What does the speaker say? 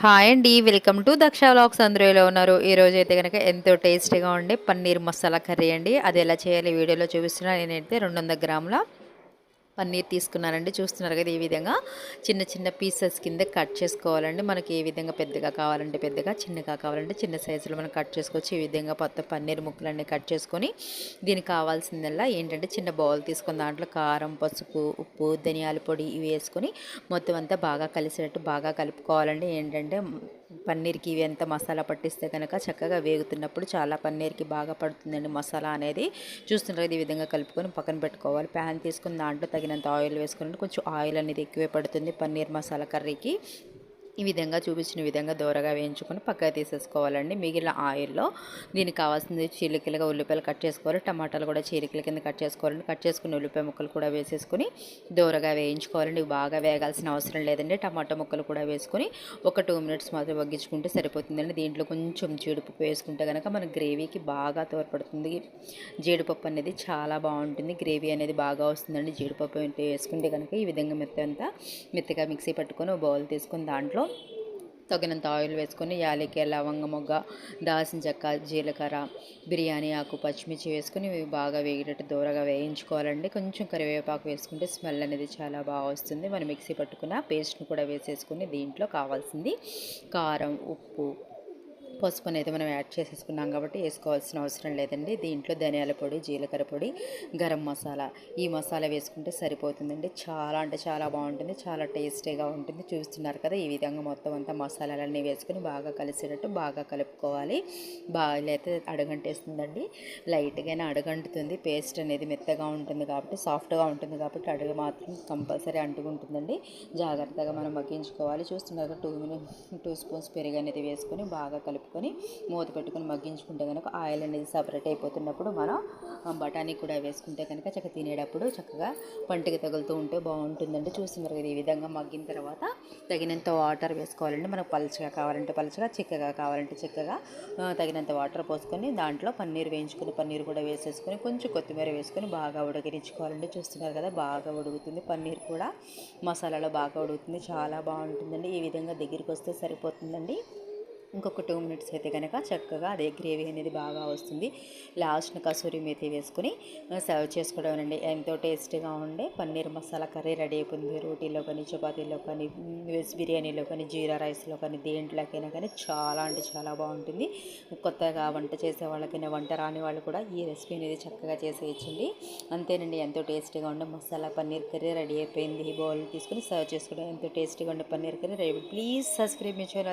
Hi అండి. Welcome to Daksha vlogs. అందరూ ఎలా ఉన్నారు? ఈరోజైతే గనక ఎంతో టేస్టీగా ఉండే పన్నీర్ మసాలా కర్రీ అండి. అది ఎలా చేయాలి వీడియోలో చూపిస్తున్నా. నేనైతే 200 గ్రాముల పన్నీర్ తీసుకున్నానండి. చూస్తున్నారు కదా, ఈ విధంగా చిన్న చిన్న పీసెస్ కింద కట్ చేసుకోవాలండి. మనకి ఏ విధంగా పెద్దగా కావాలంటే పెద్దగా, చిన్నగా కావాలంటే చిన్న సైజులో మనం కట్ చేసుకోవచ్చు. ఈ విధంగా పన్నీర్ ముక్కలన్నీ కట్ చేసుకొని దీనికి కావాల్సిందల్లా ఏంటంటే చిన్న బౌల్ తీసుకొని దాంట్లో కారం, పసుపు, ఉప్పు, ధనియాల పొడి ఇవి వేసుకొని మొత్తం అంతా బాగా కలిసేటట్టు బాగా కలుపుకోవాలండి. ఏంటంటే పన్నీర్కి ఇవి ఎంత మసాలా పట్టిస్తే కనుక చక్కగా వేగుతున్నప్పుడు చాలా పన్నీర్కి బాగా పడుతుందండి మసాలా అనేది. చూస్తున్నారు, ఈ విధంగా కలుపుకొని పక్కన పెట్టుకోవాలి. ప్యాన్ తీసుకుని దాంట్లో తగినంత ఆయిల్ వేసుకుని, కొంచెం ఆయిల్ అనేది ఎక్కువే పడుతుంది పన్నీర్ మసాలా కర్రీకి. ఈ విధంగా చూపించిన విధంగా దోరగా వేయించుకొని పక్కకు తీసేసుకోవాలండి. మిగిలిన ఆయిల్లో దీనికి కావాల్సింది చీలికలుగా ఉల్లిపాయలు కట్ చేసుకోవాలి. టమాటాలు కూడా చీలికల కింద కట్ చేసుకోవాలండి. కట్ చేసుకుని ఉల్లిపాయ ముక్కలు కూడా వేసేసుకొని దోరగా వేయించుకోవాలండి. బాగా వేగాల్సిన అవసరం లేదండి. టమాటా ముక్కలు కూడా వేసుకొని ఒక 2 మినిట్స్ మాత్రం వగ్గించుకుంటే సరిపోతుందండి. దీంట్లో కొంచెం జీడిపప్పు వేసుకుంటే కనుక మన గ్రేవీకి బాగా తోడ్పడుతుంది. జీడిపప్పు అనేది చాలా బాగుంటుంది, గ్రేవీ అనేది బాగా వస్తుందండి. జీడిపప్పు వేసుకుంటే కనుక ఈ విధంగా మెత్తగా మిక్సీ పట్టుకొని ఒక బౌల్ తీసుకొని దాంట్లో తగినంత ఆయిల్ వేసుకొని యాలక్కాయ, లవంగ మొగ్గ, దాల్చిన చెక్క, జీలకర్ర, బిర్యానీ ఆకు, పచ్చిమిర్చి వేసుకొని ఇవి బాగా వేగేటట్టు దూరగా వేయించుకోవాలండి. కొంచెం కరివేపాకు వేసుకుంటే స్మెల్ అనేది చాలా బాగా వస్తుంది. మనం మిక్సీ పట్టుకున్న పేస్ట్ని కూడా వేసేసుకుని దీంట్లో కావాల్సింది కారం, ఉప్పు, పసుపు అనేది మనం యాడ్ చేసేసుకున్నాం కాబట్టి వేసుకోవాల్సిన అవసరం లేదండి. దీంట్లో ధనియాల పొడి, జీలకర్ర పొడి, గరం మసాలా, ఈ మసాలా వేసుకుంటే సరిపోతుందండి. చాలా అంటే చాలా బాగుంటుంది, చాలా టేస్టీగా ఉంటుంది. చూస్తున్నారు కదా, ఈ విధంగా మొత్తం అంతా మసాలాలన్నీ వేసుకొని బాగా కలిసేటట్టు బాగా కలుపుకోవాలి. బాగా అయితే అడుగంటేస్తుందండి, లైట్గానే అడుగంటుతుంది. పేస్ట్ అనేది మెత్తగా ఉంటుంది కాబట్టి, సాఫ్ట్గా ఉంటుంది కాబట్టి అడుగు మాత్రం కంపల్సరీ అంటుకుంటుందండి. జాగ్రత్తగా మనం మగ్గించుకోవాలి. చూస్తున్నారు 2 స్పూన్స్ పెరుగు అనేది వేసుకొని బాగా కలుపుకొని మూత పెట్టుకొని మగ్గించుకుంటే కనుక ఆయిల్ అనేది సపరేట్ అయిపోతున్నప్పుడు మనం బఠానీ కూడా వేసుకుంటే కనుక చక్కగా తినేటప్పుడు చక్కగా పంటికి తగులుతూ ఉంటే బాగుంటుందండి. చూస్తున్నారు కదా, ఈ విధంగా మగ్గిన తర్వాత తగినంత వాటర్ వేసుకోవాలండి. మనకు పలుచగా కావాలంటే పలుచగా, చిక్కగా కావాలంటే చిక్కగా తగినంత వాటర్ పోసుకొని దాంట్లో పన్నీర్ వేయించుకుని పన్నీర్ కూడా వేసేసుకొని కొంచెం కొత్తిమీర వేసుకొని బాగా ఉడకరించుకోవాలండి. చూస్తున్నారు కదా, బాగా ఉడుకుతుంది. పన్నీర్ కూడా మసాలాలో బాగా ఉడుకుతుంది, చాలా బాగుంటుందండి. ఈ విధంగా దగ్గరికి వస్తే సరిపోతుందండి. ఇంకొక 2 మినిట్స్ అయితే కనుక చక్కగా అదే గ్రేవీ అనేది బాగా వస్తుంది. లాస్ట్ని కసూరి మేతి వేసుకొని సర్వ్ చేసుకోవడం అండి. ఎంతో టేస్టీగా ఉండే పన్నీర్ మసాలా కర్రీ రెడీ అయిపోతుంది. రోటీలో కానీ, చపాతీలో కానీ, వెజ్ బిర్యానీలో కానీ, జీరా రైస్లో కానీ, దేంట్లోకైనా కానీ చాలా అంటే చాలా బాగుంటుంది. కొత్తగా వంట చేసే వాళ్ళకైనా, వంట రాని వాళ్ళు కూడా ఈ రెసిపీ అనేది చక్కగా చేసేయచ్చండి. అంతేనండి, ఎంతో టేస్టీగా ఉండే మసాలా పన్నీర్ కర్రీ రెడీ అయిపోయింది. ఈ బౌల్ తీసుకొని సర్వ్ చేసుకోవడం. ఎంతో టేస్టీగా ఉండే paneer curry ready. Please subscribe my channel.